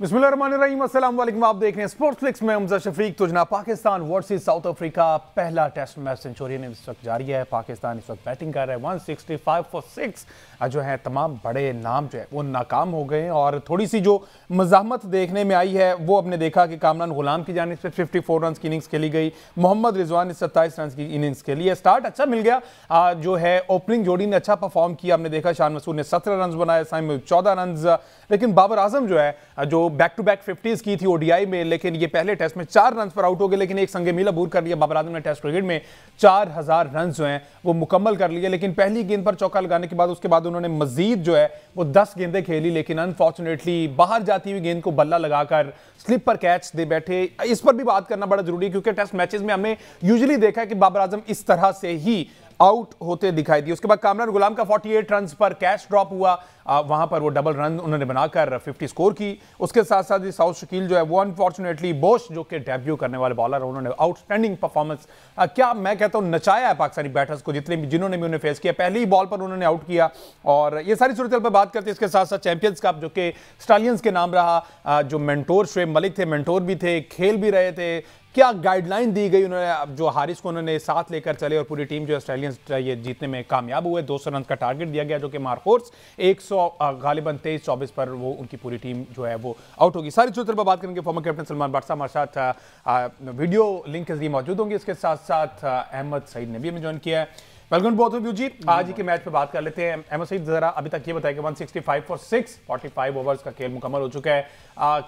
बिस्मिल्लाहिर्रहमानिर्रहीम, अस्सलाम वालेकुम। आप देख रहे हैं स्पोर्ट्स फ्लिक्स में हमजा शफीक। तो जना पाकिस्तान वर्सेस साउथ अफ्रीका पहला टेस्ट मैच सेंचुरियन इस वक्त जारी है। पाकिस्तान इस वक्त बैटिंग कर रहा है 165 फॉर 6। जो है तमाम बड़े नाम जो है वो नाकाम हो गए हैं और थोड़ी सी जो मज़ाहमत देखने में आई है वो हमने देखा कि कामरान गुलाम की जानिब से 54 रन की इनिंग्स खेली गई। मोहम्मद रिजवान ने 27 रन की इनिंग्स खेली है। स्टार्ट अच्छा मिल गया। जो है ओपनिंग जोड़ी ने अच्छा परफॉर्म किया। हमने देखा शान मसूद ने 17 रन बनाए, साइम 14 रन, लेकिन बाबर आजम जो है जो बैक टू बैक 50s की थी ओडीआई में, लेकिन ये पहले टेस्ट में 4 रन पर आउट हो गए। लेकिन एक संगे मील अबूर कर लिया बाबर आजम ने। टेस्ट क्रिकेट में 4000 रन जो हैं वो मुकम्मल कर लिए, लेकिन पहली गेंद पर चौका लगाने के बाद उसके बाद उन्होंने मजीद जो है वो 10 गेंदें खेली, लेकिन अनफॉर्चुनेटली बाहर जाती हुई गेंद को बल्ला लगाकर स्लिप पर कैच दे बैठे। इस पर भी बात करना बड़ा जरूरी है क्योंकि टेस्ट मैचेस में हमने यूजुअली देखा है कि बाबर आजम इस तरह से ही आउट होते दिखाई दिए। उसके बाद कामरान गुलाम का 48 रन पर कैच ड्रॉप हुआ। वहां पर वो डबल रन उन्होंने बनाकर 50 स्कोर की। उसके साथ साथ साउथ शकील जो है वो अनफॉर्चुनेटली बोश जो कि डेब्यू करने वाले बॉलर, उन्होंने आउटस्टैंडिंग परफॉर्मेंस क्या मैं कहता हूं नचाया है पाकिस्तानी बैटर्स को, जिन्होंने भी उन्हें फेस किया। पहली ही बॉल पर उन्होंने आउट किया। और ये सारी सूरत पर बात करते हैं। इसके साथ साथ चैंपियंस कप जो कि स्टालियंस के नाम रहा, जो मेंटोर शुएब मलिक थे, मेंटोर भी थे, खेल भी रहे थे। क्या गाइडलाइन दी गई उन्होंने, जो हारिस को उन्होंने साथ लेकर चले और पूरी टीम जो ऑस्ट्रेलियंस ये जीतने में कामयाब हुए। 200 रन का टारगेट दिया गया जो कि मारकोर्स 100 गालिबन 23-24 पर वो उनकी पूरी टीम जो है वो आउट होगी। सारी सूत्र पर बात करेंगे। फॉर्मर कैप्टन सलमान बट साहब हमारे साथ वीडियो लिंक के जरिए मौजूद होंगे। इसके साथ साथ अहमद सईद ने भी हमें ज्वाइन किया है। वेलकम बहुत हो जी। आज ही के मैच पे बात कर लेते हैं। अहमद सईद जरा अभी तक ये बताया कि 165 फॉर 6, 45 ओवर्स का खेल मुकम्मल हो चुका है।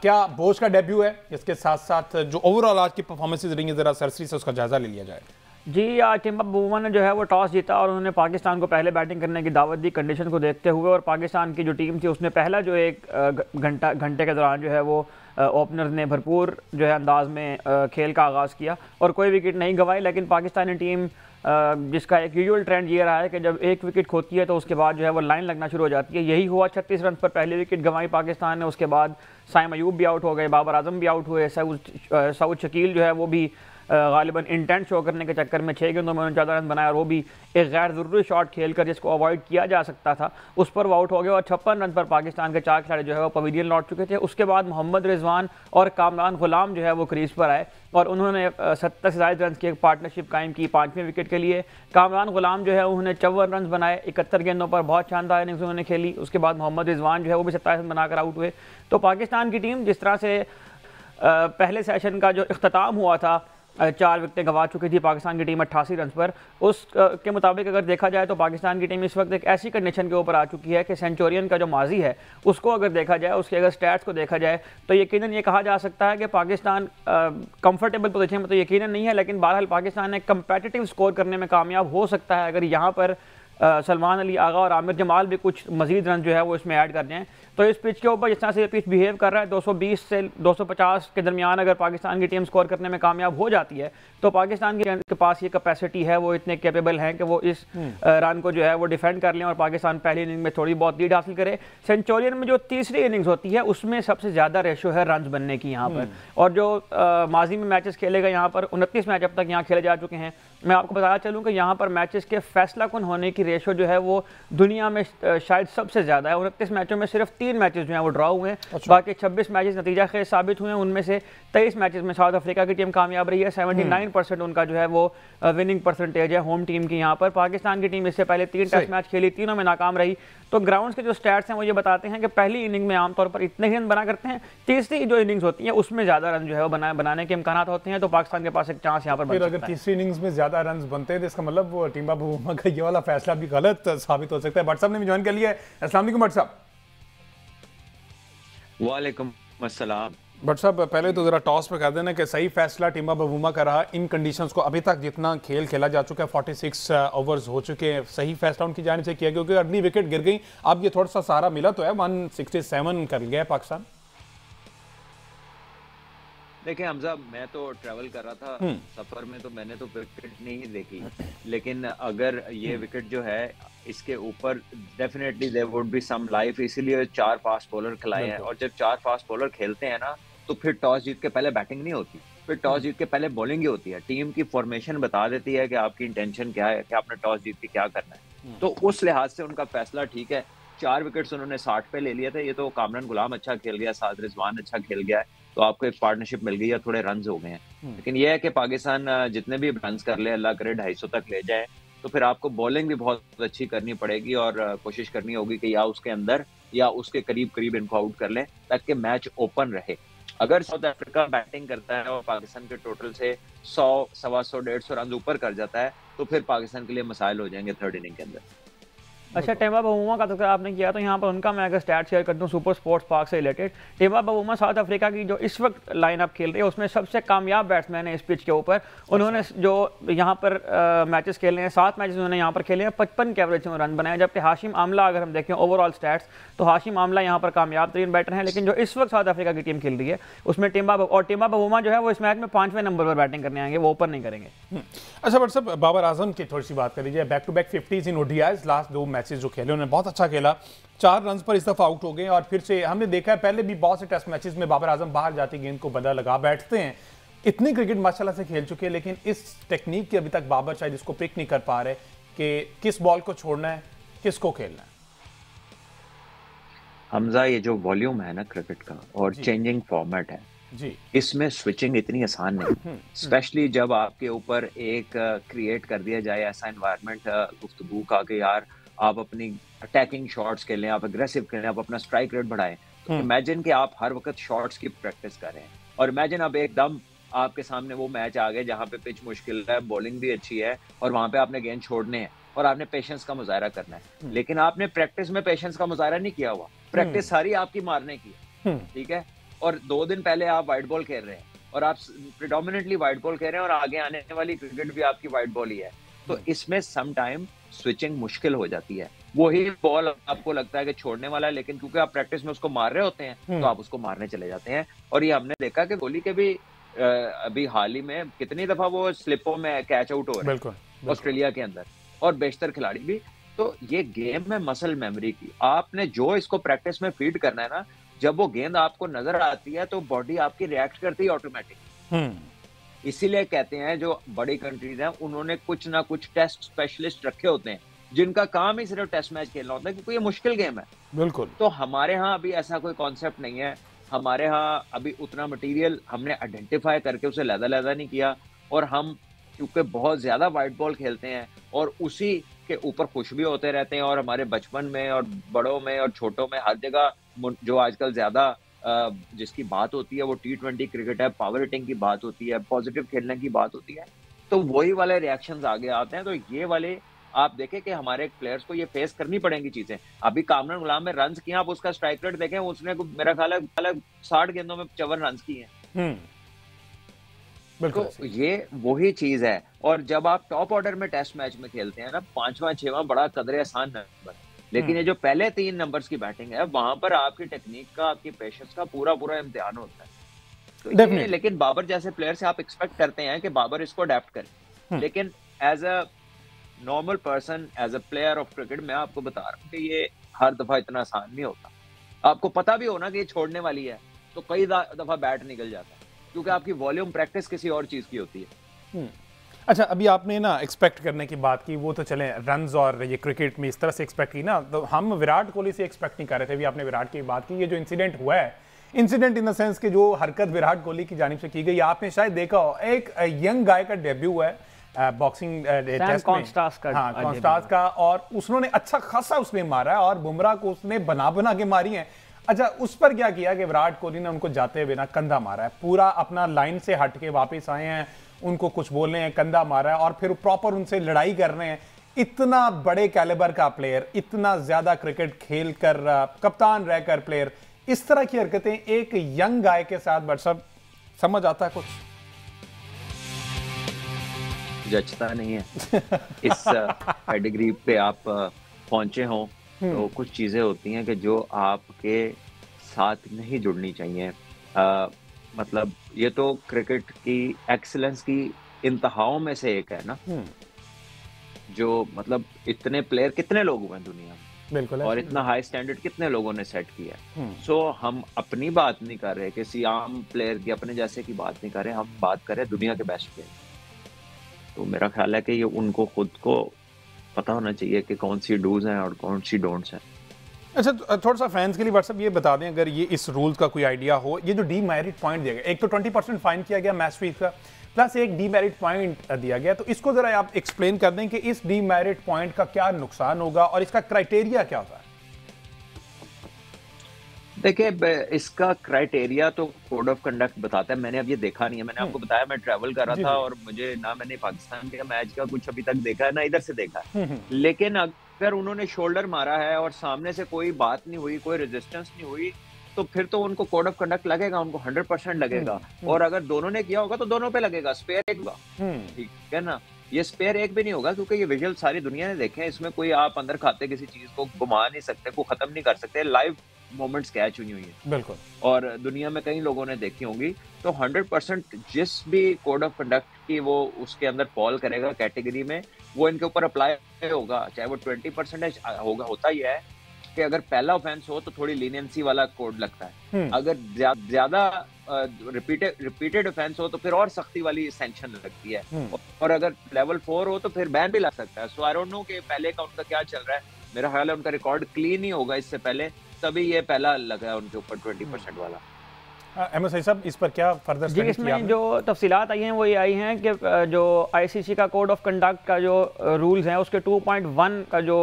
क्या बोश का डेब्यू है? इसके साथ साथ जो ओवरऑल आज की परफॉर्मेंसेज रही है जरा सरसरी से उसका जायजा ले लिया जाए। जी, आज टीम ऑफ बूमा ने जो है वो टॉस जीता और उन्होंने पाकिस्तान को पहले बैटिंग करने की दावत दी कंडीशन को देखते हुए। और पाकिस्तान की जो टीम थी उसने पहला जो एक घंटे के दौरान जो है वो ओपनर ने भरपूर जो है अंदाज में खेल का आगाज़ किया और कोई विकेट नहीं गंवाई। लेकिन पाकिस्तानी टीम जिसका एक यूजुअल ट्रेंड ये रहा है कि जब एक विकेट खोती है तो उसके बाद जो है वो लाइन लगना शुरू हो जाती है। यही हुआ। 36 रन पर पहली विकेट गंवाई पाकिस्तान ने। उसके बाद साइम अयूब भी आउट हो गए, बाबर आजम भी आउट हुए, सऊद शकील जो है वो भी गालिबन इंटेंट शो करने के चक्कर में 6 गेंदों में 49 रन बनाया और वो भी एक गैर ज़रूरी शॉट खेलकर जिसको अवॉइड किया जा सकता था उस पर वो आउट हो गया। और 56 रन पर पाकिस्तान के 4 खिलाड़ी जो है वो पवेलियन लौट चुके थे। उसके बाद मोहम्मद रिजवान और कामरान गुलाम जो है वो क्रीज पर आए और उन्होंने 70 से ज़ायद रन की एक पार्टनरशिप कायम की 5वें विकेट के लिए। कामरान गुलाम जो है उन्होंने 54 रन बनाए, 71 गेंदों पर बहुत शानदार इनिंग्स उन्होंने खेली। उसके बाद मोहम्मद रिजवान जो है वो भी 27 रन बनाकर आउट हुए। तो पाकिस्तान की टीम जिस तरह से पहले सेशन का जो इख्तिताम हुआ था 4 विकेटें गंवा चुकी थी पाकिस्तान की टीम 88 रन पर, उस के मुताबिक अगर देखा जाए तो पाकिस्तान की टीम इस वक्त एक ऐसी कंडीशन के ऊपर आ चुकी है कि सेंचुरियन का जो माजी है उसको अगर देखा जाए, उसके अगर स्टैट्स को देखा जाए तो यकीनन ये कहा जा सकता है कि पाकिस्तान कंफर्टेबल पोजीशन में तो यकीनन नहीं है, लेकिन बहरहाल पाकिस्तान एक कंपेटिटिव स्कोर करने में कामयाब हो सकता है अगर यहाँ पर सलमान अली आगा और आमिर जमाल भी कुछ मजीद रन जो है वो इसमें ऐड कर दें। तो इस पिच के ऊपर जिस तरह से ये पिच बिहेव कर रहा है 220 से 250 के दरमियान अगर पाकिस्तान की टीम स्कोर करने में कामयाब हो जाती है तो पाकिस्तान के पास ये कैपेसिटी है, वो इतने कैपेबल हैं कि वो इस रन को जो है वो डिफेंड कर लें और पाकिस्तान पहली इनिंग में थोड़ी बहुत लीड हासिल करे। सेंचुरियन में जो तीसरी इनिंग्स होती है उसमें सबसे ज़्यादा रेशो है रन बनने की यहाँ पर। और जो माजी में मैचेस खेले गए यहाँ पर 29 मैच अब तक यहाँ खेले जा चुके हैं। मैं आपको बताना चलूँ कि यहाँ पर मैचेस के फैसला कुन होने की रेशो जो है वो दुनिया में शायद सबसे ज़्यादा है। 29 मैचों में सिर्फ 3 मैचेस जो हैं वो ड्रॉ हुए हैं। अच्छा। बाकी 26 मैचेस नतीजा खेज साबित हुए हैं। उनमें से 23 मैचेस में साउथ अफ्रीका की टीम कामयाब रही है। 79% उनका जो है वो विनिंग परसेंटेज है होम टीम की। यहाँ पर पाकिस्तान की टीम इससे पहले 3 टेस्ट मैच खेली, तीनों में नाकाम रही। तो ग्राउंड्स के जो स्टैट्स हैं वो ये बताते हैं कि पहली इनिंग में आमतौर पर इतने ही रन बना करते हैं, तीसरी जो इनिंग्स होती है उसमें ज़्यादा रन जो है वो बनाने के इम्कान होते हैं। तो पाकिस्तान के पास एक चांस यहाँ पर बन सकता है। अगर तीसरी इनिंग्स में ज़्यादा रन बनते हैं तो इसका मतलब वो टीम ऑफ बूमा का ये वाला फैसला भी गलत साबित हो सकता है। भट्ट साहब ने भी ज्वाइन कर लिया है। अस्सलाम वालेकुम भट्ट साहब। वालेकुम अस्सलाम। भट्ट साहब पहले तो जरा टॉस पे कर देना कि सही फैसला टीम ऑफ बूमा का रहा इन कंडीशंस को अभी तक जितना खेल खेला जा चुका है 46 ओवर्स हो चुके हैं, सही फैसला उनकी जानिब से किया क्योंकि अगली विकेट गिर गई। अब ये थोड़ा सा सहारा मिला तो है, 167 कर गया पाकिस्तान। देखिए हमजा, मैं तो ट्रैवल कर रहा था सफर में तो मैंने तो विकेट नहीं देखी, लेकिन अगर ये विकेट जो है इसके ऊपर definitely there would be some life, इसीलिए 4 फास्ट बॉलर खिलाए हैं। और जब 4 फास्ट बॉलर खेलते हैं ना तो फिर टॉस जीत के पहले बैटिंग नहीं होती, फिर टॉस जीत के पहले बॉलिंग ही होती है। टीम की फॉर्मेशन बता देती है कि आपकी इंटेंशन क्या है, कि आपने टॉस जीत के क्या करना है। तो उस लिहाज से उनका फैसला ठीक है। 4 विकेट्स उन्होंने 60 पे ले लिए थे। ये तो कामरान गुलाम अच्छा खेल गया, साथ रिजवान अच्छा खेल गया है, तो आपको एक पार्टनरशिप मिल गई है, थोड़े रन्स हो गए हैं। लेकिन ये है कि पाकिस्तान जितने भी रन्स कर ले, अल्लाह करे 250 तक ले जाए, तो फिर आपको बॉलिंग भी बहुत अच्छी करनी पड़ेगी और कोशिश करनी होगी कि या उसके अंदर या उसके करीब करीब इनको आउट कर लें ताकि मैच ओपन रहे। अगर साउथ अफ्रीका बैटिंग करता है और पाकिस्तान के टोटल से 100, 125, 150 रन ऊपर कर जाता है, तो फिर पाकिस्तान के लिए मसाइल हो जाएंगे थर्ड इनिंग के अंदर। अच्छा, टेम्बा बवूमा का तज़किरा आपने किया, तो यहाँ पर उनका मैं अगर स्टैट शेयर करता हूँ सुपर स्पोर्ट्स पार्क से related. Temba Bavuma south Africa की जो इस वक्त लाइनअप खेल रही है उसमें सबसे कामयाब बैट्समैन है इस पिच के ऊपर। उन्होंने जो यहाँ पर मैचेस खेले हैं, 7 मैचेस उन्होंने यहाँ पर खेले हैं, 55 के एवरेज में रन बनाए। जबकि हाशिम आमला अगर हम देखें ओवरऑल स्टैट्स, तो हाशिम आमला यहाँ पर कामयाब तरीन बैटर हैं। लेकिन जो इस वक्त साउथ अफ्रीका की टीम खेल रही है उसमें टेम्बा बवूमा जो है वो इस मैच में 5वें नंबर पर बैटिंग करने आएंगे, वो ओपन नहीं करेंगे। अच्छा बट साहब, बाबर आजम की थोड़ी सी बात कर लीजिए। Back to back 50s in ODIs, last 2 matches जो खेले उन्होंने बहुत अच्छा खेला, 4 रन पर इस दफा आउट हो गए और फिर से हमने देखा है पहले भी बहुत से टेस्ट मैचेस में बाबर आजम बाहर जाती गेंद को बदला लगा बैठते हैं। इतनी क्रिकेट माशाल्लाह से खेल चुके हैं, लेकिन इस टेक्निक की अभी तक बाबर शायद इसको पिक नहीं कर पा रहे कि किस बॉल को छोड़ना है, किसको खेलना है। हमजा, ये जो वॉल्यूम है ना क्रिकेट का और चेंजिंग फॉर्मेट है जी, इसमें स्विचिंग इतनी आसान नहीं, स्पेशली जब आपके ऊपर एक क्रिएट कर दिया जाए ऐसा एनवायरनमेंट गुफ्तगू का कि यार आप अपनी अटैकिंग शॉट्स खेलें, आप एग्रेसिव खेलें, आप अपना स्ट्राइक रेट बढ़ाएं। तो इमेजिन कि आप हर वक्त शॉट्स की प्रैक्टिस कर रहे हैं और इमेजिन अब एकदम आपके सामने वो मैच आ गए जहां पे पिच मुश्किल है, बॉलिंग भी अच्छी है और वहां पे आपने गेंद छोड़ने हैं और आपने पेशेंस का मुजाहरा करना है। लेकिन आपने प्रैक्टिस में पेशेंस का मुजाहरा नहीं किया हुआ, प्रैक्टिस सारी आपकी मारने की है, ठीक है। और 2 दिन पहले आप वाइट बॉल खेल रहे हैं और आप प्रिडोमिनेटली वाइट बॉल खेल रहे हैं और आगे आने वाली क्रिकेट भी आपकी वाइट बॉल ही है, तो इसमें सम टाइम स्विचिंग मुश्किल हो जाती है। वही बॉल आपको लगता है कि छोड़ने वाला है, लेकिन क्योंकि आप प्रैक्टिस में उसको मार रहे होते हैं तो आप उसको मारने चले जाते हैं। और ये हमने देखा कि कोहली के भी अभी हाल ही में कितनी दफा वो स्लिपों में कैच आउट हो रहे हैं ऑस्ट्रेलिया के अंदर, और बेशतर खिलाड़ी भी। तो ये गेम में मसल मेमोरी की आपने जो इसको प्रैक्टिस में फीड करना है ना, जब वो गेंद आपको नजर आती है तो बॉडी आपकी रिएक्ट करती है ऑटोमेटिक। इसीलिए कहते हैं जो बड़ी कंट्रीज हैं उन्होंने कुछ ना कुछ टेस्ट स्पेशलिस्ट रखे होते हैं जिनका काम ही सिर्फ टेस्ट मैच खेलना होता है, क्योंकि ये मुश्किल गेम है। बिल्कुल। तो हमारे यहाँ अभी ऐसा कोई कॉन्सेप्ट नहीं है, हमारे यहाँ अभी उतना मटेरियल हमने आइडेंटिफाई करके उसे लहदा नहीं किया, और हम क्योंकि बहुत ज्यादा वाइट बॉल खेलते हैं और उसी के ऊपर खुश भी होते रहते हैं, और हमारे बचपन में और बड़ों में और छोटों में हर जगह जो आजकल ज्यादा जिसकी बात होती है वो T20 क्रिकेट है, पावर हिटिंग की बात होती है, पॉजिटिव खेलने की बात होती है, तो वही वाले रिएक्शंस आगे आते हैं। तो ये वाले आप देखें कि हमारे प्लेयर्स को ये फेस करनी पड़ेंगी चीजें। अभी कामरान गुलाम में रन्स किए, आप उसका स्ट्राइक रेट देखें, उसने मेरा ख्याल है 60 गेंदों में 54 रन्स किए हैं। तो ये वही चीज है। और जब आप टॉप ऑर्डर में टेस्ट मैच में खेलते हैं ना, 5वां 6वां बड़ा कदरे आसान नंबर, लेकिन ये जो पहले 3 नंबर्स की बैटिंग है वहां पर आपकी टेक्निक का, आपकी पेशेंस का पूरा इम्तिहान होता है। तो ये, लेकिन बाबर जैसे प्लेयर से आप एक्सपेक्ट करते हैं कि बाबर इसको अडेप्ट करे, लेकिन as a normal person, as a player of cricket, मैं आपको बता रहा हूँ कि ये हर दफा इतना आसान नहीं होता। आपको पता भी हो ना कि ये छोड़ने वाली है तो कई दफा बैट निकल जाता है, क्योंकि आपकी वॉल्यूम प्रैक्टिस किसी और चीज की होती है। अच्छा, अभी आपने ना एक्सपेक्ट करने की बात की, वो तो चले रन्स और ये क्रिकेट में इस तरह से एक्सपेक्ट की ना, तो हम विराट कोहली से एक्सपेक्ट नहीं कर रहे थे। अभी आपने विराट की बात की, ये जो इंसिडेंट हुआ है, इंसिडेंट इन द सेंस कि जो हरकत विराट कोहली की जानिब से की गई, आपने शायद देखा हो, एक यंग गाय का डेब्यू हुआ है बॉक्सिंग टेस्ट में, कॉन्स्टास का, और उसने अच्छा खासा उसने मारा और बुमराह को उसने बना के मारी है। अच्छा, उस पर क्या किया कि विराट कोहली ने उनको जाते हुए ना कंधा मारा है, पूरा अपना लाइन से हट के वापस आए हैं, उनको कुछ बोलने हैं, कंधा मारा है और फिर प्रॉपर उनसे लड़ाई कर रहे हैं। इतना बड़े कैलिबर का प्लेयर, इतना ज्यादा क्रिकेट खेल कर, कप्तान रहकर प्लेयर, इस तरह की हरकतें एक यंग गाय के साथ, बट सब समझ आता है कुछ जचता नहीं है। इस पेडिग्री पे आप पहुंचे हो तो कुछ चीजें होती हैं कि जो आपके साथ नहीं जुड़नी चाहिए। मतलब ये तो क्रिकेट की एक्सीलेंस की इंतहाओं में से एक है ना, जो मतलब इतने प्लेयर कितने लोग हुए हैं दुनिया में, बिल्कुल, और इतना हाई स्टैंडर्ड कितने लोगों ने सेट किया है। सो हम अपनी बात नहीं कर रहे, किसी आम प्लेयर की, अपने जैसे की बात नहीं कर रहे, हम बात कर रहे हैं दुनिया के बेस्ट प्लेयर। तो मेरा ख्याल है कि ये उनको खुद को पता होना चाहिए कि कौन सी डूज हैं और कौन सी डोंट्स हैं। अच्छा, थोड़ा सा फैंस के लिए व्हाट्सएप ये बता दें, अगर ये इस रूल्स का कोई आइडिया हो, ये जो डीमेरिट पॉइंट दिया गया, एक तो 20% फाइन किया गया मैच फीस का, प्लस एक डीमेरिट पॉइंट दिया गया, तो इसको जरा आप एक्सप्लेन कर दें कि इस डीमेरिट पॉइंट का क्या नुकसान होगा और इसका क्राइटेरिया क्या होता है? देखिए, इसका क्राइटेरिया तो कोड ऑफ कंडक्ट बताता है। मैंने अब ये देखा नहीं है, मैंने आपको बताया मैं ट्रैवल कर रहा था और मुझे ना मैंने पाकिस्तान के मैच का कुछ अभी तक देखा है ना इधर से देखा है। लेकिन अगर उन्होंने शोल्डर मारा है और सामने से कोई बात नहीं हुई, कोई रेजिस्टेंस नहीं हुई, तो फिर तो उनको कोड ऑफ कंडक्ट लगेगा, उनको 100% लगेगा। और अगर दोनों ने किया होगा तो दोनों पे लगेगा, स्पेयर एक होगा, ठीक है ना। ये स्पेयर एक भी नहीं होगा क्योंकि ये विजुअल सारी दुनिया ने देखे हैं। इसमें कोई आप अंदर खाते किसी चीज को घुमा नहीं सकते, को खत्म नहीं कर सकते, लाइव मोमेंट्स कैच हुई है बिल्कुल, और दुनिया में कई लोगों ने देखी होंगी। तो 100% जिस भी कोड ऑफ कंडक्ट की वो उसके अंदर फॉल करेगा कैटेगरी में, वो इनके ऊपर अप्लाई होगा, चाहे वो 20% होगा। होता ही है कि अगर पहला ऑफेंस हो तो थोड़ी लीनियंसी वाला कोड लगता है, अगर ज्यादा रिपीटेड ऑफेंस हो तो फिर और सख्ती वाली सैंक्शन लगती है, और अगर लेवल 4 हो तो फिर बैन भी लग सकता है। सो आई डोंट नो कि पहले का उनका क्या चल रहा है, मेरा ख्याल है उनका रिकॉर्ड क्लीन ही होगा इससे पहले, तभी ये पहला लगा है उनके ऊपर 20% वाला। अहमद सईद साहब, इस पर क्या फर्दर जी, इसमें जो तफसीलात आई हैं वो ये आई हैं कि जो आईसीसी का कोड ऑफ कंडक्ट का जो रूल्स हैं उसके 2.1 का जो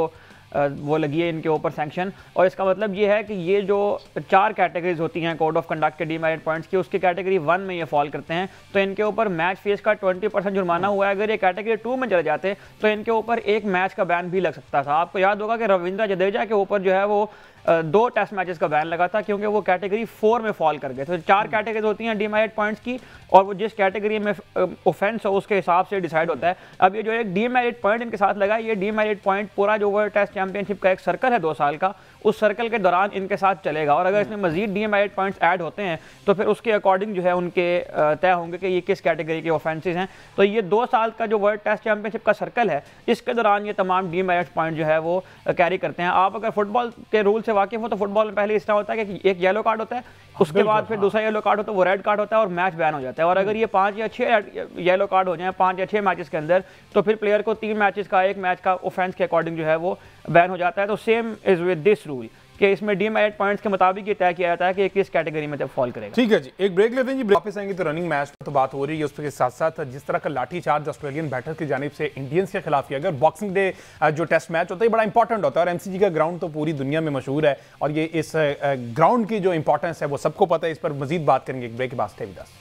वो लगी है इनके ऊपर सैंक्शन, और इसका मतलब ये है कि ये जो 4 कैटेगरीज होती हैं कोड ऑफ कंडक्ट के डीमेरिट पॉइंट्स की, उसकी कैटेगरी 1 में ये फॉल करते हैं, तो इनके ऊपर मैच फीस का 20% जुर्माना हुआ है। अगर ये कैटेगरी 2 में चले जाते तो इनके ऊपर एक मैच का बैन भी लग सकता था। आपको याद होगा कि रविंद्र जडेजा के ऊपर जो है वो 2 टेस्ट मैचेस का बैन लगा था क्योंकि वो कैटेगरी 4 में फॉल कर गए। तो 4 कैटेगरीज होती हैं डीमेरिट पॉइंट्स की, और वो जिस कैटेगरी में ऑफेंस हो उसके हिसाब से डिसाइड होता है। अब ये जो एक डीमेरिट पॉइंट इनके साथ लगा, ये डीमेरिट पॉइंट पूरा जो वर्ल्ड टेस्ट चैंपियनशिप का एक सर्कल है 2 साल का, उस सर्कल के दौरान इनके साथ चलेगा। और अगर इसमें मजीद डीमेरिट पॉइंट्स ऐड होते हैं तो फिर उसके अकॉर्डिंग जो है उनके तय होंगे कि ये किस कैटेगरी के ऑफेंसेस हैं। तो ये 2 साल का जो वर्ल्ड टेस्ट चैंपियनशिप का सर्कल है, इसके दौरान ये तमाम डीमेरिट पॉइंट जो है वो कैरी करते हैं। आप अगर फुटबॉल के रूल से वाकिफ हो तो फुटबॉल में पहले इस तरह होता है कि एक येलो कार्ड होता है, उसके बाद फिर दूसरा येलो कार्ड होता है, वो रेड कार्ड होता है और मैच बैन हो जाता है। और अगर ये 5 या 6 येलो कार्ड हो जाए 5 या 6 मैचेस के अंदर, तो फिर प्लेयर को 3 मैचेस का 1 मैच का ऑफेंस के अकॉर्डिंग जो है वो बैन हो जाता है। तो same is with this rule कि इसमें डीमेरिट पॉइंट्स के मुताबिक ये तय किया जाता है कि किस कैटेगरी में जब फॉल करेगा। ठीक है जी, एक ब्रेक लेते हैं जी। वापस आएंगे तो रनिंग मैच पर तो बात हो रही है, उसके साथ साथ जिस तरह का लाठी चार्ज ऑस्ट्रेलियन बैटर्स की जानिब से इंडियंस के खिलाफ किया गया। बॉक्सिंग डे जो टेस्ट मैच होता है बड़ा इंपॉर्टेंट होता है, और एमसीजी का ग्राउंड तो पूरी दुनिया में मशहूर है, और ये इस ग्राउंड की जो इंपॉर्टेंस है वो सबको पता है। इस पर मजीद बात करेंगे एक ब्रेक के बाद। Stay with us.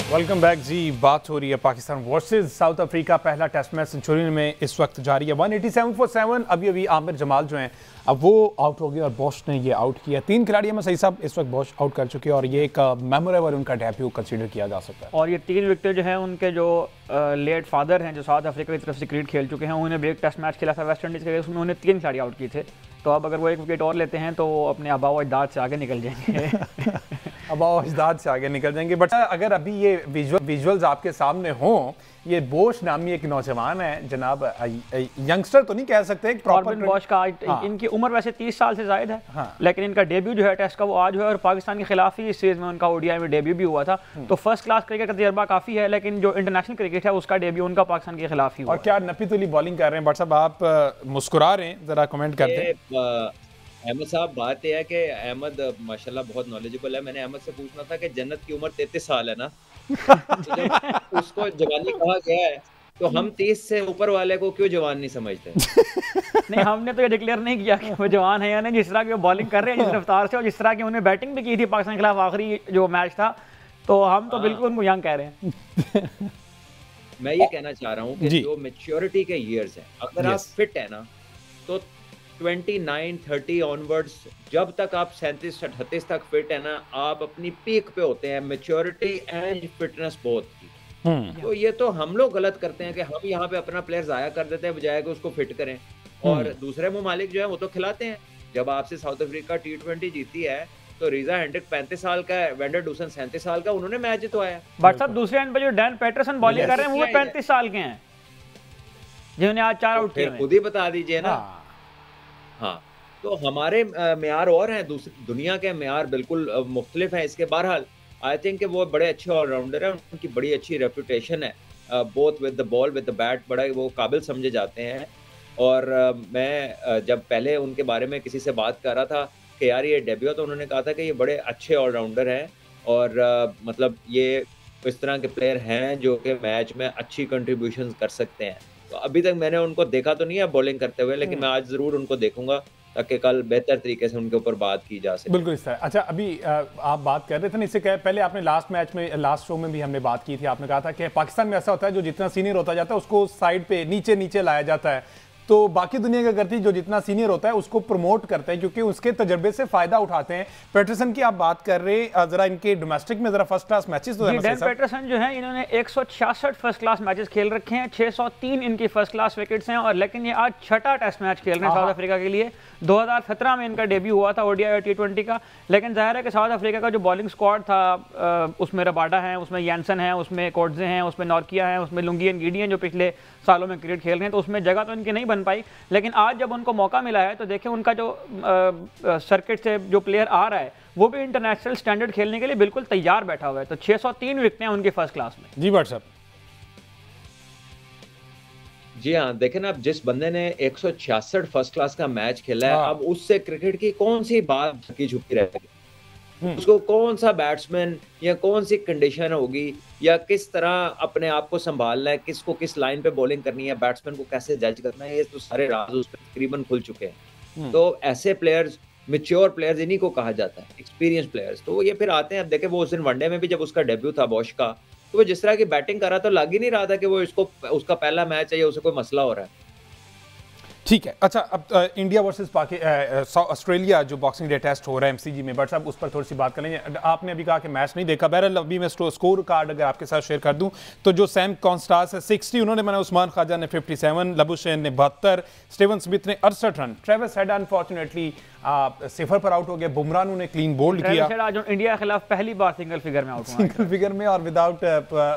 Welcome back जी। बात हो रही है पाकिस्तान वर्सेस साउथ अफ्रीका, पहला टेस्ट मैच सेंचुरी में इस वक्त जारी है। 187 फॉर 7। अभी आमिर जमाल जो हैं अब वो आउट हो गए और बॉश ने ये आउट किया। 3 खिलाड़ी में सही साहब इस वक्त बॉश आउट कर चुके हैं, और ये एक मेमोरेबल उनका डेब्यू कंसीडर किया जा सकता है। और ये 3 विकेट जो हैं उनके जो लेट फादर हैं जो साउथ अफ्रीका की तरफ से क्रिकेट खेल चुके हैं, उन्होंने भी एक टेस्ट मैच खेला था वेस्ट इंडीज़ के, उसमें उन्होंने 3 खिलाड़ी आउट किए थे। तो अब अगर वो 1 विकेट और लेते हैं तो वो अपने आबा व अजदाद से आगे निकल जाएंगे। आबा व अजदाद से आगे निकल जाएंगे। बट अगर अभी ये विजुअल्स आपके सामने हों, ये बोश नामी एक नौजवान है जनाब, यंगस्टर तो नहीं कह सकते, प्रॉपर बॉश का इनकी उम्र वैसे 30 साल से ज़ायद है, लेकिन इनका डेब्यू जो है टेस्ट का वो आज हुआ है, और पाकिस्तान के खिलाफ ही इस सीरीज में उनका ओडीआई में डेब्यू भी हुआ था। तो फर्स्ट क्लास क्रिकेट का तजर्बा काफ़ी है, लेकिन जो इंटरनेशनल क्रिकेट है उसका डेब्यू उनका पाकिस्तान के खिलाफ ही हुआ। और क्या नपी तुली बॉलिंग कर रहे हैं। बट साहब आप मुस्कुरा रहे हैं, जरा कमेंट कर दें। अहमद साहब, बात यह है कि अहमद माशाल्लाह बहुत नॉलेजेबल है। मैंने अहमद से पूछना था कि जन्नत की उम्र 33 साल है ना, तो जब उसको जवानी कहा गया है तो हम 30 से ऊपर वाले को क्यों जवान नहीं समझते? नहीं, हमने तो ये डिक्लेयर नहीं किया कि वो जवान है या नहीं। जिस तरह की वो बॉलिंग कर रहे हैं, जिस रफ्तार से, और जिस तरह की उन्होंने बैटिंग भी की थी पाकिस्तान के खिलाफ आखिरी जो मैच था, तो हम तो बिल्कुल उनको यंग कह रहे हैं। मैं ये कहना चाह रहा हूँ कि जो मैच्योरिटी के ईयर्स हैं, अगर आप फिट है ना तो 29-30 ऑनवर्ड्स, जब तक आप 37-38 तक फिट है ना, आप अपनी पीक पे होते हैं मैच्योरिटी एंड फिटनेस बोथ की। तो ये तो हम लोग गलत करते हैं कि हम यहाँ पे अपना प्लेयर जाया कर देते हैं बजाय कि उसको फिट करें, और दूसरे ममालिक जो है वो तो खिलाते हैं। जब आपसे साउथ अफ्रीका T20 जीती है तो रीजा हेंड्रिक 35 साल का है, वेंडर डूसन 37 साल का, उन्होंने मैच जितवाया। बट साहब दूसरे एंड पे जो डैन पैटरसन बॉलिंग कर रहे हैं वो 35 साल के हैं, जिन्होंने आज 4 आउट किए। खुद ही बता दीजिए ना। हाँ, तो हमारे म्यार और हैं, दुनिया के म्यार बिल्कुल मुख्तलिफ हैं इसके। बहरहाल आई थिंक कि वो बड़े अच्छे ऑलराउंडर हैं, उनकी बड़ी अच्छी रेपुटेशन है, both with the ball with the bat, बड़ा वो काबिल समझे जाते हैं। और मैं जब पहले उनके बारे में किसी से बात कर रहा था कि यार ये डेब्यू, तो उन्होंने कहा था कि ये बड़े अच्छे ऑलराउंडर हैं और मतलब ये इस तरह के प्लेयर हैं जो कि मैच में अच्छी कंट्रीब्यूशन कर सकते हैं। तो अभी तक मैंने उनको देखा तो नहीं है बॉलिंग करते हुए, लेकिन मैं आज ज़रूर उनको देखूंगा ताकि कल बेहतर तरीके से उनके ऊपर बात की जा सके। बिल्कुल इस तरह। अच्छा, अभी आप बात कर रहे थे ना, इससे पहले आपने लास्ट मैच में, लास्ट शो में भी हमने बात की थी, आपने कहा था कि पाकिस्तान में ऐसा होता है जो जितना सीनियर होता जाता है उसको साइड पे नीचे नीचे लाया जाता है, तो बाकी दुनिया क्या करती है, जो जितना सीनियर होता है उसको प्रमोट करते हैं क्योंकि उसके तजर्बे से फायदा उठाते हैं। पैटरसन की आप बात कर रहे हैं, जरा इनके डोमेस्टिक में जरा फर्स्ट क्लास मैचेस तो डैन पैटरसन जो है इन्होंने 166 फर्स्ट क्लास मैचेस खेल रखे हैं, 603 इनकी फर्स्ट क्लास विकेट्स हैं, और लेकिन ये आज छठा टेस्ट मैच खेल रहे हैं साउथ अफ्रीका के लिए। 2017 में इनका डेब्यू हुआ था ओडीआई और टी20 का, लेकिन जाहिर है कि साउथ अफ्रीका का जो बॉलिंग स्क्वाड था उसमें रबाडा है, उसमें यैनसन है, उसमें कोटजे हैं, उसमें नॉर्किया है, उसमें लुंगियन गिडियन जो पिछले सालों में क्रिकेट खेल रहे हैं, तो उसमें जगह तो इनकी नहीं बन पाई। लेकिन आज जब उनको मौका मिला है तो देखें उनका जो सर्किट से जो प्लेयर आ रहा है वो भी इंटरनेशनल स्टैंडर्ड खेलने के लिए बिल्कुल तैयार बैठा हुआ है। तो 603 विकेटें उनकी फर्स्ट क्लास में। जी व्हाट्सएप। जी हाँ, देखें ना, अब जिस बंदे ने 166 फर्स्ट क्लास का मैच खेला है, अब उससे क्रिकेट की कौन सी बात ढकी छुपी रहेगी? उसको कौन सा बैट्समैन या कौन सी कंडीशन होगी या किस तरह अपने आप को संभालना है, किसको किस लाइन पे बॉलिंग करनी है, बैट्समैन को कैसे जज करना है, ये तो सारे राज उस पर तकरीबन खुल चुके हैं। तो ऐसे प्लेयर्स, मैच्योर प्लेयर्स, इन्हीं को कहा जाता है एक्सपीरियंस प्लेयर्स। तो ये फिर आते हैं। अब देखे वो उस दिन वनडे में भी जब उसका डेब्यू था बॉश का, तो वो जिस तरह की बैटिंग कर रहा था, लग ही नहीं रहा था कि वो इसको उसका पहला मैच है या उसे कोई मसला हो रहा है। ठीक है। अच्छा, अब इंडिया वर्सेस ऑस्ट्रेलिया जो बॉक्सिंग डे टेस्ट हो रहा है एमसीजी में, बट साहब उस पर थोड़ी सी बात कर लेंगे। आपने अभी कहा कि मैच नहीं देखा, बहरहाल अभी मैं स्कोर कार्ड अगर आपके साथ शेयर कर दूं तो जो सैम कॉन्स्टास है 60 उन्होंने बनाया, उस्मान ख्वाजा ने 57, लबुशेन ने 72, स्टीवन स्मिथ ने 68 रन, ट्रेविस हेड अनफॉर्चुनेटली सिफर पर आउट हो गए, बुमराह ने क्लीन बोल्ड किया, आज इंडिया के खिलाफ पहली बार सिंगल फिगर में आउट हुआ, सिंगल फिगर में और विदाउट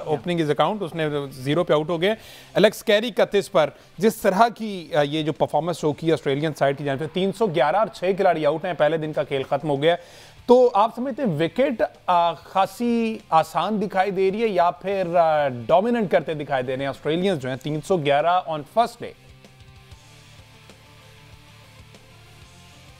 ओपनिंग इज अकाउंट, उसने 0 पे आउट हो गए। एलेक्स कैरी 31 पर। जिस तरह की ये जो परफॉर्मेंस शो की ऑस्ट्रेलियन साइड की जाने पे 311 और 6 खिलाड़ी आउट हैं, पहले दिन का खेल खत्म हो गया। तो आप समझते हैं विकेट खासी आसान दिखाई दे रही है या फिर डोमिनेंट करते दिखाई दे रहे हैं ऑस्ट्रेलियंस जो हैं 311 ऑन फर्स्ट डे?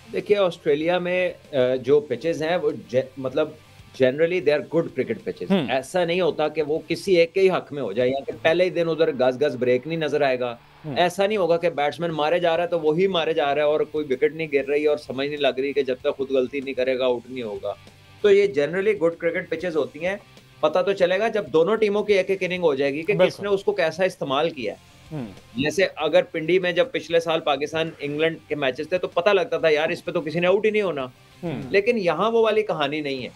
देखिए, ऑस्ट्रेलिया में जो पिचेस हैं वो मतलब generally they are good cricket pitches. ऐसा नहीं होता कि वो किसी एक के ही हक में हो जाए या कि पहले ही दिन उधर गज ब्रेक नहीं नजर आएगा। ऐसा नहीं होगा कि बैट्समैन मारे जा रहा है तो वही मारे जा रहा है और कोई विकेट नहीं गिर रही और समझ नहीं लग रही कि जब तक खुद गलती नहीं करेगा आउट नहीं होगा। तो ये जनरली गुड क्रिकेट पिचेस होती हैं। पता तो चलेगा जब दोनों टीमों की एक एक इनिंग हो जाएगी कि किसने उसको कैसा इस्तेमाल किया है। जैसे अगर पिंडी में जब पिछले साल पाकिस्तान इंग्लैंड के मैचेस थे तो पता लगता था यार इस पे तो किसी ने आउट ही नहीं होना, लेकिन यहाँ वो वाली कहानी नहीं है।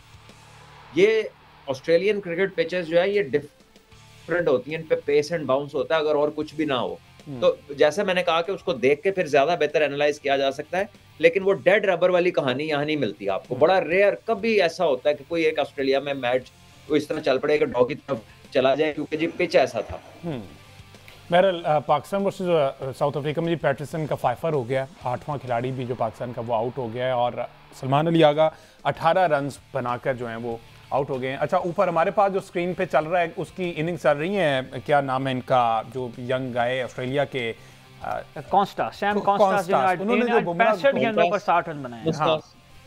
ये ऑस्ट्रेलियन क्रिकेट पिचेस जो है ये डिफरेंट होती हैं, इन पे पेस एंड बाउंस होता है अगर और कुछ भी ना हो। तो जैसे मैंने कहा कि उसको देख के फिर ज्यादा बेहतर एनालाइज किया जा सकता है, लेकिन वो डेड रबर वाली कहानी यहाँ नहीं मिलती आपको। बड़ा रेयर कभी ऐसा होता है कि कोई एक ऑस्ट्रेलिया में मैच तो इस तरह चल पड़े कि डॉ की तरफ चला जाए क्योंकि जी पिच ऐसा था। बहरहाल पाकिस्तान वर्सेस साउथ अफ्रीका में जी पैटरसन का 5 हो गया, 8वां खिलाड़ी भी जो पाकिस्तान का वो आउट हो गया है और सलमान अली आगा 18 रन बनाकर जो हैं वो आउट हो गए हैं। अच्छा, ऊपर हमारे पास जो स्क्रीन पे चल रहा है उसकी इनिंग चल रही है, क्या नाम है इनका जो यंग गाय ऑस्ट्रेलिया के सैम कॉन्स्टास, उन्होंने जो 65 गेंदों पर 60 रन बनाए।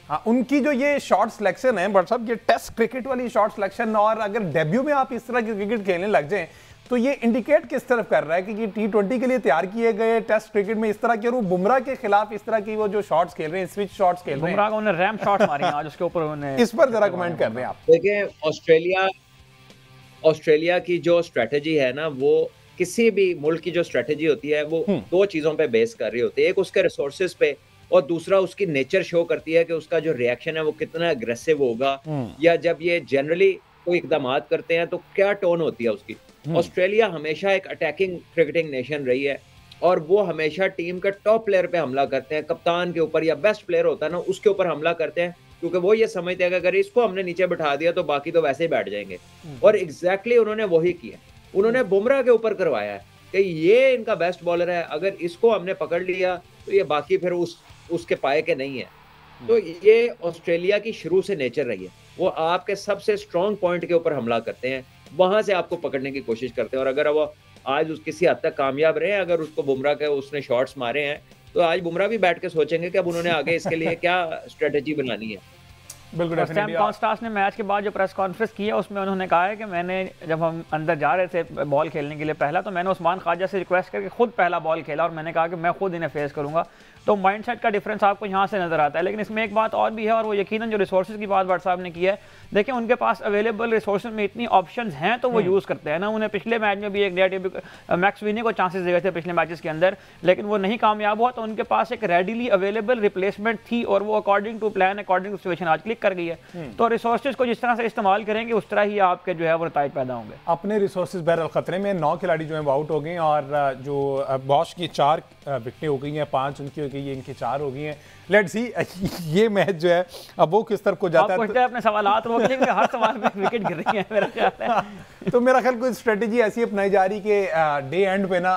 हाँ, उनकी जो ये शॉट सिलेक्शन है बट साहब, ये टेस्ट क्रिकेट वाली शॉट सिलेक्शन, और अगर डेब्यू में आप इस तरह की क्रिकेट खेलने लग जाएं तो ये इंडिकेट किस तरफ कर रहा है कि ये टी20 के लिए तैयार किए गए टेस्ट क्रिकेट में इस तरह के, और बुमराह के खिलाफ इस तरह की वो जो शॉट्स खेल रहे हैं, स्विच शॉट्स खेल रहे हैं, बुमराह को उन्होंने रैम शॉट मारी आज, उसके ऊपर उन्होंने इस पर जरा कमेंट कर रहे हैं आप। देखिए, ऑस्ट्रेलिया की जो स्ट्रेटेजी है ना, वो किसी भी मुल्क की जो स्ट्रेटेजी होती है वो 2 चीजों पे बेस कर रही होती है। एक उसके रिसोर्सेज पे और दूसरा उसकी नेचर शो करती है कि उसका जो रिएक्शन है वो कितना अग्रेसिव होगा, या जब ये जनरली कोई इकदाम करते हैं तो क्या टोन होती है उसकी। ऑस्ट्रेलिया हमेशा एक अटैकिंग क्रिकेटिंग नेशन रही है और वो हमेशा टीम के टॉप प्लेयर पे हमला करते हैं, कप्तान के ऊपर या बेस्ट प्लेयर होता है ना उसके ऊपर हमला करते हैं, क्योंकि वो ये समझते हैं कि अगर इसको हमने नीचे बिठा दिया तो बाकी तो वैसे ही बैठ जाएंगे। और एग्जैक्टली उन्होंने वही किया। उन्होंने बुमराह के ऊपर करवाया है कि ये इनका बेस्ट बॉलर है, अगर इसको हमने पकड़ लिया तो ये बाकी फिर उसके पाए के नहीं है। तो ये ऑस्ट्रेलिया की शुरू से नेचर रही है वो आपके सबसे स्ट्रॉन्ग पॉइंट के ऊपर हमला करते हैं, वहां से आपको पकड़ने की कोशिश करते हैं। और अगर वो आज किसी हद तक कामयाब रहे हैं, अगर उसको बुमराह के उसने शॉट्स मारे हैं, तो आज बुमराह भी बैठ के सोचेंगे कि अब उन्होंने आगे इसके लिए क्या स्ट्रेटेजी बनानी है। बिल्कुल। सैम कॉन्स्टास ने मैच के बाद जो प्रेस कॉन्फ्रेंस की है उसमें उन्होंने कहा है कि मैंने जब हम अंदर जा रहे थे बॉल खेलने के लिए पहला, तो मैंने उस्मान ख्वाजा से रिक्वेस्ट करके खुद पहला बॉल खेला और मैंने कहा कि मैं खुद इन्हें फेस करूंगा। तो माइंडसेट का डिफरेंस आपको यहाँ से नजर आता है। लेकिन इसमें एक बात और भी है, और वो यकीनन जो रिसोर्सेज की बात भट्ट साहब ने की है, देखिए उनके पास अवेलेबल रिसोर्सेज में इतनी ऑप्शंस हैं तो वो यूज़ करते हैं ना। उन्हें पिछले मैच में भी एक मैक्स विनी को चांसेस दिए थे पिछले मैचेस के अंदर, लेकिन वो नहीं कामयाब हुआ, तो उनके पास एक रेडिली अवेलेबल रिप्लेसमेंट थी और वो according to plan, according to situation आज क्लिक कर गई है। तो रिसोर्सेज को जिस तरह से इस्तेमाल करेंगे उस तरह ही आपके जो है वो नताइज पैदा होंगे। अपने रिसोर्सेज बहरहाल खतरे में, 9 खिलाड़ी जो है वो आउट हो गए और जो बॉश की 4 विकेटें हो गई हैं, 5 उनकी हो गई है, इनकी 4 हो गई हैं। लेट्स सी ये मैच जो है अब वो किस तरफ को जाता है। अपने सवालात रोक लेंगे, हर सवाल में विकेट गिर रही है मेरा ख्याल है। तो मेरा ख्याल कोई स्ट्रेटेजी ऐसी अपनाई जा रही कि डे एंड पे ना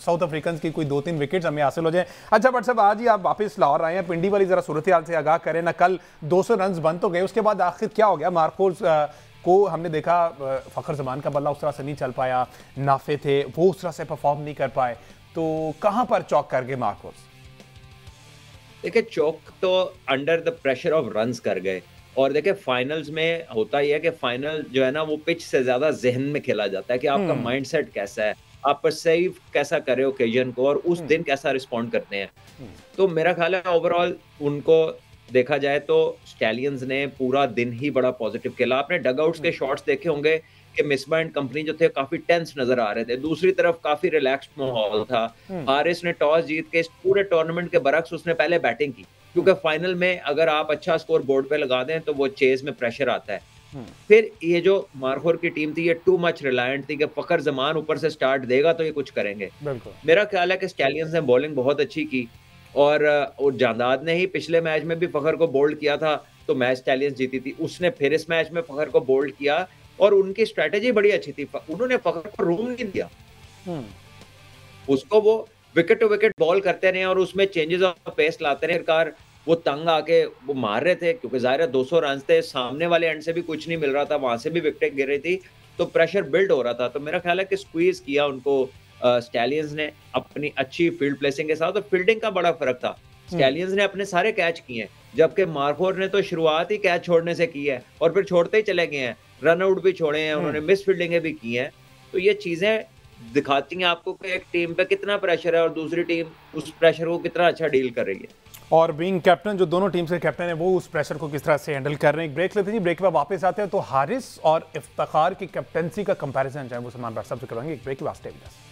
साउथ अफ्रीकन की कोई 2-3 विकेट्स हमें हासिल हो जाए। अच्छा बट साहब, आज ही आप वापस लाहौर आए हैं, पिंडी वाली जरा सूरत हाल से आगाह करें ना। कल 200 रन बन तो गए, उसके बाद आखिर क्या हो गया? मार्कोस को हमने देखा फखर जमान का बल्ला उस तरह से नहीं चल पाया, नाफे थे वो उस तरह से परफॉर्म नहीं कर पाए, तो कहां पर चौक कर गए मार्कोस? देखिए चौक तो under the pressure of runs कर गए। और देखिए फाइनल्स में होता ही है कि फाइनल जो है ना वो पिच से ज्यादा जहन में खेला जाता है कि आपका माइंडसेट कैसा है, आप परसीव कैसा कर रहे हो ओकेजन को और उस दिन कैसा रिस्पॉन्ड करते हैं। तो मेरा ख्याल है ओवरऑल उनको देखा जाए तो स्टैलियंस ने पूरा दिन ही बड़ा पॉजिटिव खेला। आपने डगआउट्स के शॉट्स देखे होंगे कि मिसबा एंड कंपनी जो थे काफी टेंस नजर आ रहे थे, दूसरी तरफ काफी रिलैक्स्ड माहौल था। हारिस ने टॉस जीत के इस पूरे टूर्नामेंट के बरक्स उसने पहले बैटिंग की, क्योंकि फाइनल में अगर आप अच्छा स्कोर बोर्ड पे लगा दें तो वो चेज में प्रेशर आता है। फिर ये जो मारखोर की टीम थी ये टू मच रिलायंट थी कि फखर जमान ऊपर से स्टार्ट देगा तो ये कुछ करेंगे। मेरा ख्याल है कि स्टैलियंस ने बॉलिंग बहुत अच्छी की और जांदाद ने ही पिछले मैच में भी फखर को बोल्ड किया था तो मैच स्टैलियंस जीती थी। उसने फिर इस मैच में फखर को बोल्ड किया और उनकी स्ट्रेटेजी बड़ी अच्छी थी। उन्होंने फखर को रूम नहीं दिया, उसको वो विकेट टू विकेट बॉल करते रहे और उसमें चेंजेस ऑफ पेस लाते रहे। सरकार वो तंग आके वो मार रहे थे क्योंकि जाहिर है 200 रन थे, सामने वाले एंड से भी कुछ नहीं मिल रहा था, वहां से भी विकेट गिर रही थी, तो प्रेशर बिल्ड हो रहा था। तो मेरा ख्याल है कि स्क्वीज किया उनको स्टैलियंस ने अपनी अच्छी फील्ड प्लेसिंग के साथ। और फील्डिंग का बड़ा फर्क था, स्टैलियंस ने अपने सारे कैच किए हैं जबकि मारखोर ने तो शुरुआत ही कैच छोड़ने से की है और फिर छोड़ते ही चले गए हैं, रन आउट भी छोड़े हैं उन्होंने, मिस फील्डिंगें भी की हैं। तो ये चीजें दिखाती हैं आपको कि एक टीम पे कितना प्रेशर है और दूसरी टीम उस प्रेशर को कितना अच्छा डील कर रही है। और बीइंग कैप्टन, जो दोनों टीम से कैप्टन है वो उस प्रेशर को किस तरह से हैंडल कर रहे हैं। ब्रेक लेते हैं, ब्रेक के बाद वापस आते हैं तो हारिस और इफ्तिखार की कैप्टनसी का कंपैरिजन चाहे वो सलमान भट्ट साहब से करवाएंगे। एक ब्रेक के बाद stay with us.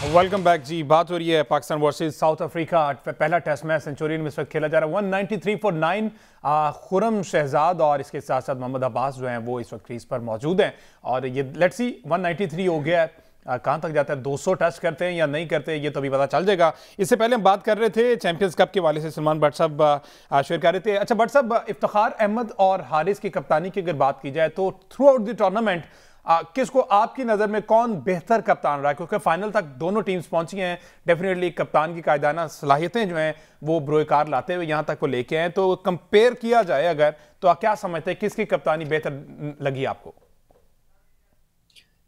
Welcome back जी। बात हो रही है पाकिस्तान वर्सेस साउथ अफ्रीका, पहला टेस्ट मैच सेंचुरियन में इस वक्त खेला जा रहा है। 193 फॉर 9 खुरम शहजाद और इसके साथ साथ मोहम्मद अब्बास जो हैं वो इस वक्त क्रीज पर मौजूद हैं और ये लेट्स सी 193 हो गया है, कहाँ तक जाता है, 200 टच करते हैं या नहीं करते ये तो अभी पता चल जाएगा। इससे पहले हम बात कर रहे थे चैंपियंस कप के वाले से, सलमान भट्ट साहब शेयर कर रहे थे। अच्छा भट्ट साहब, इफ्तिखार अहमद और हारिस की कप्तानी की अगर बात की जाए तो थ्रू आउट द टूर्नामेंट किसको आपकी नज़र में कौन बेहतर कप्तान रहा है? क्योंकि फाइनल तक दोनों टीम्स पहुंची हैं, डेफिनेटली कप्तान की कायदाना सलाहियतें जो हैं वो ब्रोयकार लाते हुए यहाँ तक को लेके आए। तो कंपेयर किया जाए अगर तो आप क्या समझते हैं किसकी कप्तानी बेहतर लगी आपको?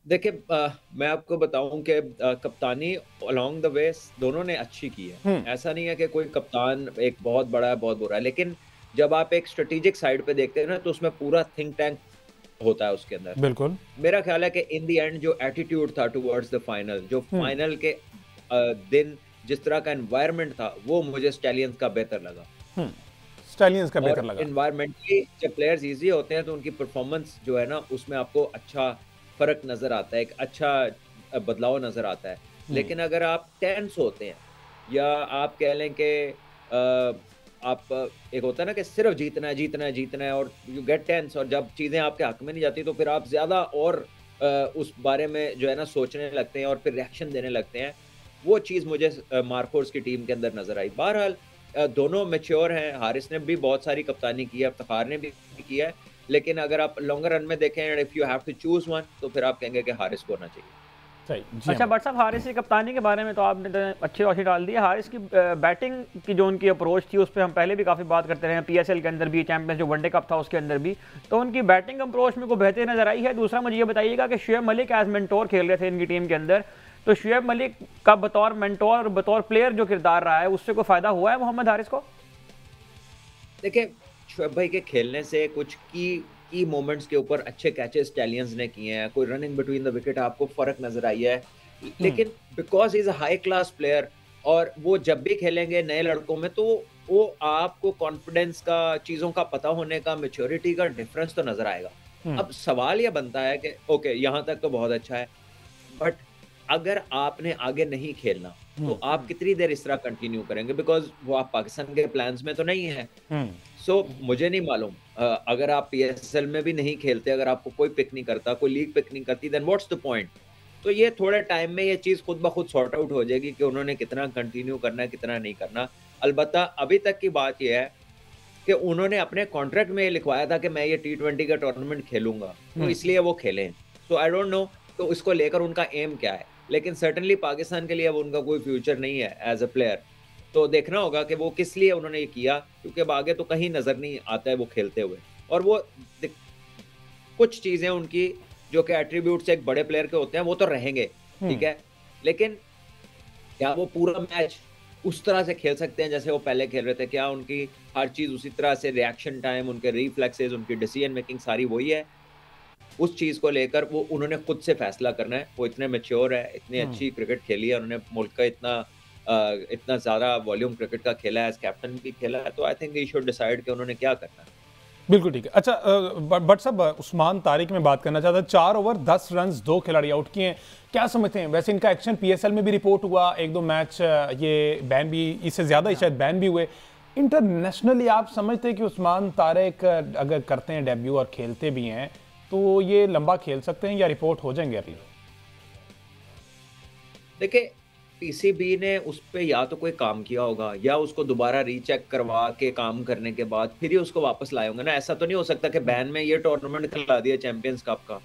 देखिए मैं आपको बताऊं कि कप्तानी अलोंग द वे दोनों ने अच्छी की है। ऐसा नहीं है कि कोई कप्तान एक बहुत बड़ा है बहुत बुरा है, लेकिन जब आप एक स्ट्रेटेजिक साइड पे देखते हैं ना तो उसमें पूरा थिंक टैंक होता है उसके अंदर। बिल्कुल मेरा ख्याल है कि इन दी एंड जो एटीट्यूड था टुवर्ड्स द फाइनल, जो फाइनल के दिन जिस तरह का एनवायरनमेंट था वो मुझे स्टैलियंस का बेहतर लगा। स्टैलियंस का बेहतर लगा। एनवायरनमेंटली जब प्लेयर्स इजी होते हैं तो उनकी परफॉर्मेंस जो है ना उसमें आपको अच्छा फर्क नजर आता है, एक अच्छा बदलाव नजर आता है। लेकिन अगर आप टेंस होते हैं या आप कह लें कि आप एक होता है ना कि सिर्फ जीतना है जीतना है जीतना है और यू गेट टेंस, और जब चीज़ें आपके हक में नहीं जाती तो फिर आप ज़्यादा और उस बारे में जो है ना सोचने लगते हैं और फिर रिएक्शन देने लगते हैं। वो चीज़ मुझे मार्कोर्स की टीम के अंदर नजर आई। बहरहाल दोनों मैच्योर हैं, हारिस ने भी बहुत सारी कप्तानी की है, इफ्तिखार ने भी किया है, लेकिन अगर आप लॉन्गर रन में देखें if you have to choose one तो फिर आप कहेंगे कि हारिस को होना चाहिए। सही जी। अच्छा बट साहब, हारिस की कप्तानी के बारे में तो आपने अच्छी रोशनी डाल दी है। हारिस की बैटिंग की जो उनकी अप्रोच थी उस पर हम पहले भी काफ़ी बात करते रहे हैं, पीएसएल के अंदर भी, चैंपियंस जो वनडे कप था उसके अंदर भी, तो उनकी बैटिंग अप्रोच में को बेहतर नजर आई है। दूसरा मुझे ये बताइएगा कि शुएब मलिक एज मेंटोर खेल रहे थे इनकी टीम के अंदर, तो शुएब मलिक का बतौर मेंटोर और बतौर प्लेयर जो किरदार रहा है उससे कोई फायदा हुआ है मोहम्मद हारिस को? देखिए, शुएब भाई के खेलने से कुछ की मोमेंट्स के ऊपर अच्छे कैचेस स्टैलियंस ने किए हैं, कोई रनिंग बिटवीन द विकेट आपको फर्क नजर आई है, लेकिन because is a high class player और वो जब भी खेलेंगे नए लड़कों में, तो वो आपको कॉन्फिडेंस का, चीजों का पता होने का, मेच्योरिटी का डिफरेंस तो नजर आएगा। अब सवाल ये बनता है कि ओके, यहाँ तक तो बहुत अच्छा है, बट अगर आपने आगे नहीं खेलना तो आप कितनी देर इस तरह कंटिन्यू करेंगे, बिकॉज वो आप पाकिस्तान के प्लान्स में तो नहीं है। सो मुझे नहीं मालूम, अगर आप पीएसएल में भी नहीं खेलते, अगर आपको कोई पिक नहीं करता, कोई लीग पिक नहीं करती, देन व्हाट्स द पॉइंट। तो ये थोड़े टाइम में ये चीज खुद ब खुद सॉर्ट आउट हो जाएगी कि उन्होंने कितना कंटिन्यू करना है, कितना नहीं करना। अलबत्ता अभी तक की बात ये है कि उन्होंने अपने कॉन्ट्रैक्ट में लिखवाया था कि मैं ये T20 का टूर्नामेंट खेलूंगा, तो इसलिए वो खेले। सो आई डोंट नो तो इसको लेकर उनका एम क्या है, लेकिन सर्टेनली पाकिस्तान के लिए अब उनका कोई फ्यूचर नहीं है एज अ प्लेयर। तो देखना होगा कि वो किस लिए उन्होंने ये किया, क्योंकि अब आगे तो कहीं नजर नहीं आता है वो खेलते हुए। और वो कुछ चीजें उनकी जो कि एट्रीब्यूट्स एक बड़े प्लेयर के होते हैं वो तो रहेंगे, ठीक है, लेकिन क्या वो पूरा मैच उस तरह से खेल सकते हैं जैसे वो पहले खेल रहे थे? क्या उनकी हर चीज उसी तरह से, रिएक्शन टाइम, उनके रिफ्लेक्सेस, उनकी डिसीजन मेकिंग सारी वही है? उस चीज को लेकर वो उन्होंने खुद से फैसला करना है। वो इतने मैच्योर है, इतनी अच्छी क्रिकेट खेली है उन्होंने, मुल्क का इतना ज्यादा वॉल्यूम क्रिकेट का खेला है, एज कैप्टन भी खेला है, तो I think he should decide कि उन्होंने क्या करना है। बिल्कुल ठीक है। अच्छा बट साहब, उस्मान तारिक में बात करना चाहता, 4 ओवर 10 रन 2 खिलाड़ी आउट किए हैं, क्या समझते हैं? वैसे इनका एक्शन पीएसएल में भी रिपोर्ट हुआ, 1-2 मैच ये बैन भी, इससे ज्यादा ही शायद बैन भी हुए। इंटरनेशनली आप समझते हैं कि उस्मान तारिक अगर करते हैं डेब्यू और खेलते भी हैं तो ये लंबा खेल सकते हैं या रिपोर्ट हो जाएंगे अर्ली? देखिए, पीसीबी ने उस पे या तो कोई काम किया होगा या उसको दोबारा रीचेक करवा के काम करने के बाद फिर ही उसको वापस लाए होंगे ना। ऐसा तो नहीं हो सकता कि बैन में ये टूर्नामेंट खिला दिया चैंपियंस कप का।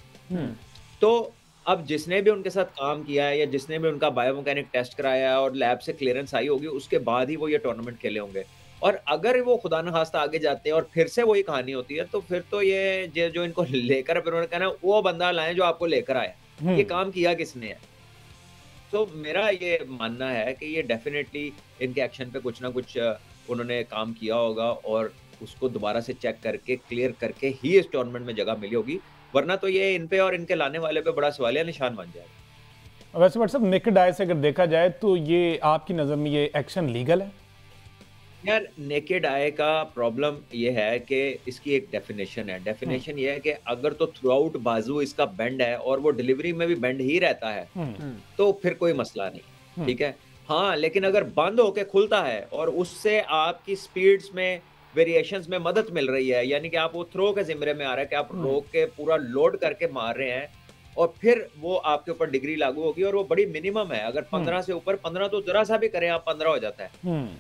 तो अब जिसने भी उनके साथ काम किया है या जिसने भी उनका बायोमैकेनिक टेस्ट कराया है और लैब से क्लियरेंस आई होगी, उसके बाद ही वो ये टूर्नामेंट खेले होंगे। और अगर वो खुदा न खास्ता आगे जाते हैं और फिर से वही कहानी होती है, तो फिर तो ये जो इनको लेकर फिर उन्होंने कहना वो बंदा लाएं जो आपको लेकर आया, ये काम किया किसने है? तो मेरा ये मानना है कि ये डेफिनेटली इनके एक्शन पे कुछ ना कुछ उन्होंने काम किया होगा और उसको दोबारा से चेक करके क्लियर करके ही इस टूर्नामेंट में जगह मिली होगी, वरना तो ये इन पे और इनके लाने वाले पे बड़ा सवालिया निशान बन जाएगा। वैसे व्हाट्सएप नेकेड आई से अगर देखा जाए तो ये आपकी नज़र में ये एक्शन लीगल है? यार, नेकेड आई का प्रॉब्लम ये है कि इसकी एक डेफिनेशन है। डेफिनेशन ये है कि अगर तो थ्रू आउट बाजू इसका बेंड है और वो डिलीवरी में भी बेंड ही रहता है तो फिर कोई मसला नहीं, ठीक है। हाँ, लेकिन अगर बंद होके खुलता है और उससे आपकी स्पीड्स में वेरिएशंस में मदद मिल रही है, यानी कि आप वो थ्रो के जिम्मे में आ रहा है कि आप रोक के पूरा लोड करके मार रहे हैं, और फिर वो आपके ऊपर डिग्री लागू होगी और वो बड़ी मिनिमम है। अगर 15 से ऊपर, 15 तो जरा सा भी करें आप 15 हो जाता है,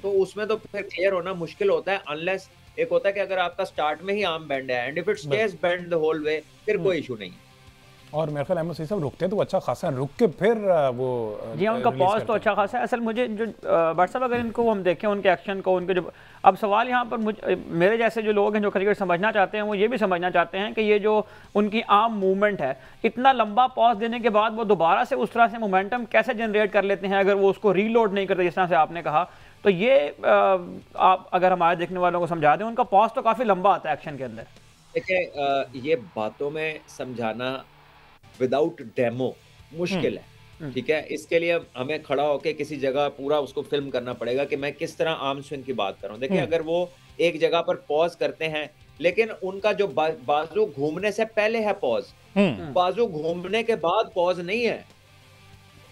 तो उसमें तो फिर क्लियर होना मुश्किल होता है। अनलेस एक होता है कि अगर आपका स्टार्ट में ही आर्म बेंड है and if it stays bend the whole way, फिर कोई इशू नहीं है। और मेरे ख्याल अहमद सईद साहब रुकते हैं तो अच्छा खासा रुक के फिर वो जी हाँ, उनका पॉज तो अच्छा खासा है। असल मुझे जो व्हाट्सएप अगर इनको हम देखें उनके एक्शन को, उनके जो, अब सवाल यहाँ पर मेरे जैसे जो लोग हैं जो क्रिकेट समझना चाहते हैं वो ये भी समझना चाहते हैं कि ये जो उनकी आर्म मूवमेंट है, इतना लंबा पॉज देने के बाद वो दोबारा से उस तरह से मोमेंटम कैसे जनरेट कर लेते हैं अगर वो उसको रीलोड नहीं करते, जिस तरह से आपने कहा। तो ये आप अगर हमारे देखने वालों को समझा दें, उनका पॉज तो काफ़ी लंबा आता है एक्शन के अंदर। देखिए, ये बातों में समझाना विदाउट डेमो मुश्किल है, ठीक है। इसके लिए हमें खड़ा होकर किसी जगह पूरा उसको फिल्म करना पड़ेगा कि मैं किस तरह आर्म स्विंग की बात कर रहा हूँ। देखिए, अगर वो एक जगह पर पॉज करते हैं, लेकिन उनका जो बाजू घूमने से पहले है पॉज, बाजू घूमने के बाद पॉज नहीं है।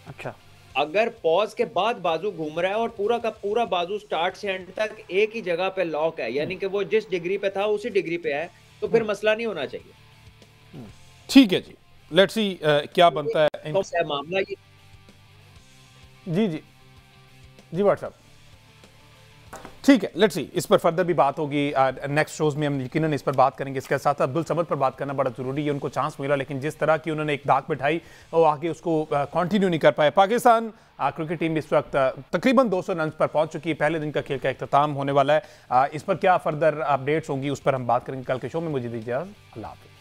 अच्छा, अगर पॉज के बाद बाजू घूम रहा है और पूरा का पूरा बाजू स्टार्ट से एंड तक एक ही जगह पे लॉक है, यानी कि वो जिस डिग्री पे था उसी डिग्री पे है, तो फिर मसला नहीं होना चाहिए। ठीक है जी, लेट्स सी क्या बनता है तो मामला ये। जी व्हाट्सएप ठीक है, लेट्स सी, इस पर फर्दर भी बात होगी नेक्स्ट शोज में, हम यकीनन इस पर बात करेंगे। इसके साथ अब्दुल समद पर बात करना बड़ा जरूरी है, उनको चांस मिला लेकिन जिस तरह की उन्होंने एक दाग बिठाई वो आगे उसको कंटिन्यू नहीं कर पाए। पाकिस्तान क्रिकेट टीम इस वक्त तकरीबन 200 रन पर पहुंच चुकी है, पहले दिन का खेल का इख्तिताम होने वाला है। इस पर क्या फर्दर अपडेट्स होंगी उस पर हम बात करेंगे कल के शो में। मुझे दीजिए अल्लाह हाफिज़।